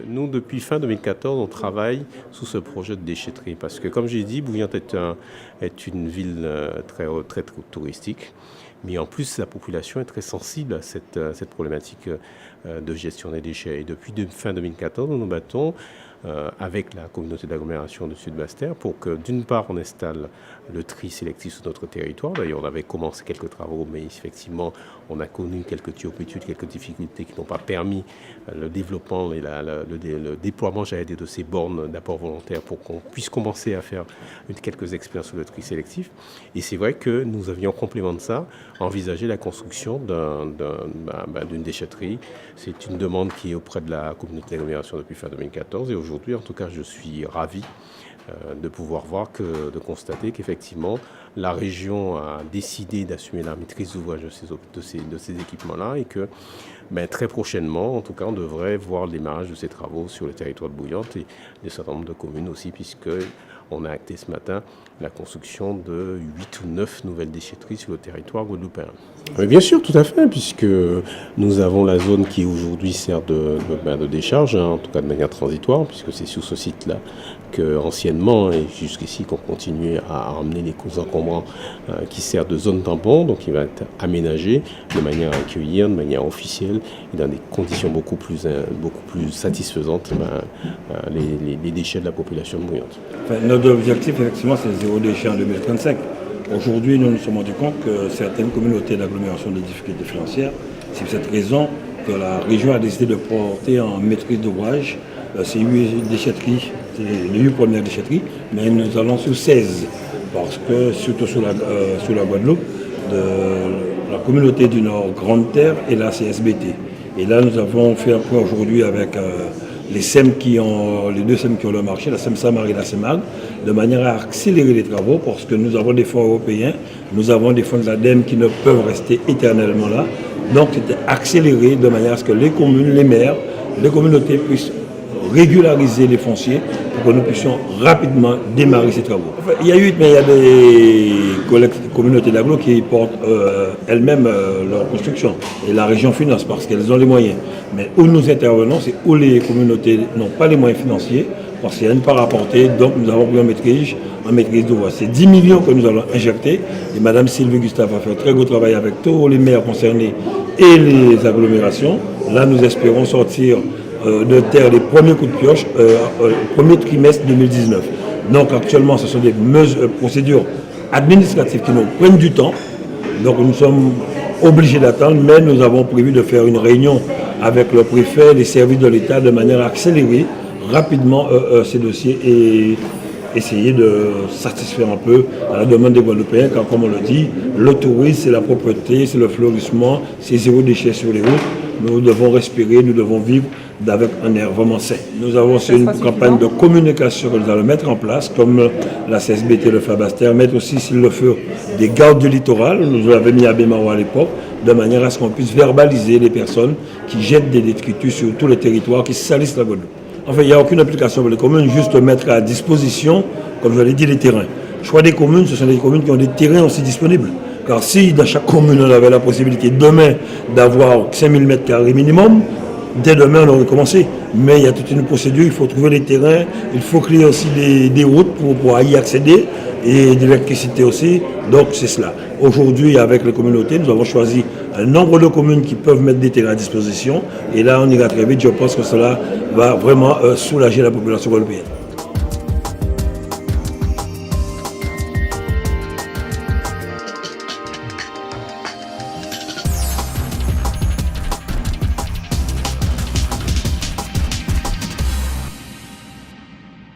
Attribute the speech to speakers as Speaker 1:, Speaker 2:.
Speaker 1: nous, depuis fin 2014, on travaille sous ce projet de déchetterie parce que, comme j'ai dit, Bouillante est une ville très touristique. Mais en plus, la population est très sensible à cette problématique de gestion des déchets. Et depuis fin 2014, nous nous battons avec la communauté d'agglomération de Sud-Basse-Terre pour que, d'une part, on installe le tri sélectif sur notre territoire. D'ailleurs, on avait commencé quelques travaux, mais effectivement, on a connu quelques turpitudes, quelques difficultés qui n'ont pas permis le développement et le déploiement, de ces bornes d'apport volontaire pour qu'on puisse commencer à faire quelques expériences sur le tri sélectif. Et c'est vrai que nous avions, en complément de ça, envisagé la construction d'une déchetterie. C'est une demande qui est auprès de la communauté d'agglomération depuis fin 2014. Et aujourd'hui, en tout cas, je suis ravi de pouvoir de constater qu'effectivement, la région a décidé d'assumer la maîtrise d'ouvrage de ces équipements-là et que très prochainement, en tout cas, on devrait voir le démarrage de ces travaux sur le territoire de Bouillante et des certain nombre de communes aussi, puisqu'on a acté ce matin la construction de 8 ou 9 nouvelles déchetteries sur le territoire guadeloupéen. Mais bien sûr, tout à fait, puisque nous avons la zone qui aujourd'hui sert de décharge, en tout cas de manière transitoire, puisque c'est sur ce site-là qu'anciennement et jusqu'ici qu'on continue à emmener les encombrants qui servent de zone tampon, donc il va être aménagé de manière à accueillir, de manière officielle et dans des conditions beaucoup plus satisfaisantes les déchets de la population de Bouillante.
Speaker 2: Notre objectif, effectivement, c'est zéro déchet en 2035. Aujourd'hui, nous nous sommes rendus compte que certaines communautés d'agglomération ont des difficultés financières. C'est pour cette raison que la région a décidé de porter en maîtrise d'ouvrage ces 8 déchetteries, les 8 premières déchetteries, mais nous allons sur 16, parce que surtout sur la Guadeloupe, la communauté du Nord Grande Terre et la CSBT. Et là, nous avons fait un point aujourd'hui avec les deux SEM qui ont le marché, la SEM Samar et la SEMAG, de manière à accélérer les travaux, parce que nous avons des fonds européens, nous avons des fonds de l'ADEME qui ne peuvent rester éternellement là. Donc, c'était accéléré de manière à ce que les communes, les maires, les communautés puissent régulariser les fonciers pour que nous puissions rapidement démarrer ces travaux. Enfin, il y a des communautés d'agglo qui portent elles-mêmes leur construction et la région finance parce qu'elles ont les moyens. Mais où nous intervenons, c'est où les communautés n'ont pas les moyens financiers parce qu'il y a une part à apporter, donc nous avons pris en maîtrise d'ouvrage. C'est 10 millions que nous allons injecter et Mme Sylvie Gustave a fait un très gros travail avec tous les maires concernés et les agglomérations. Là, nous espérons sortir de terre les premiers coups de pioche au premier trimestre 2019. Donc actuellement, ce sont des procédures administratives qui nous prennent du temps. Donc nous sommes obligés d'attendre, mais nous avons prévu de faire une réunion avec le préfet, les services de l'État, de manière à accélérer rapidement ces dossiers et essayer de satisfaire un peu à la demande des Guadeloupéens, car comme on le dit, le tourisme, c'est la propreté, c'est le fleurissement, c'est zéro déchet sur les routes. Nous devons respirer, nous devons vivre avec un air vraiment sain. Nous avons aussi une campagne de communication que nous allons mettre en place, comme la CSBT, le Fabaster, mettre aussi, s'il le faut, des gardes du littoral. Nous l'avons mis à Bémaro à l'époque, de manière à ce qu'on puisse verbaliser les personnes qui jettent des détritus sur tous les territoires, qui salissent la Guadeloupe. Enfin, il n'y a aucune application pour les communes, juste mettre à disposition, comme je l'ai dit, les terrains. Le choix des communes, ce sont des communes qui ont des terrains aussi disponibles. Car si dans chaque commune, on avait la possibilité demain d'avoir 5000 m² minimum, dès demain, on aurait commencé. Mais il y a toute une procédure, il faut trouver les terrains, il faut créer aussi des routes pour pouvoir y accéder et de l'électricité aussi. Donc c'est cela. Aujourd'hui, avec les communautés, nous avons choisi un nombre de communes qui peuvent mettre des terrains à disposition. Et là, on ira très vite. Je pense que cela va vraiment soulager la population guadeloupéenne.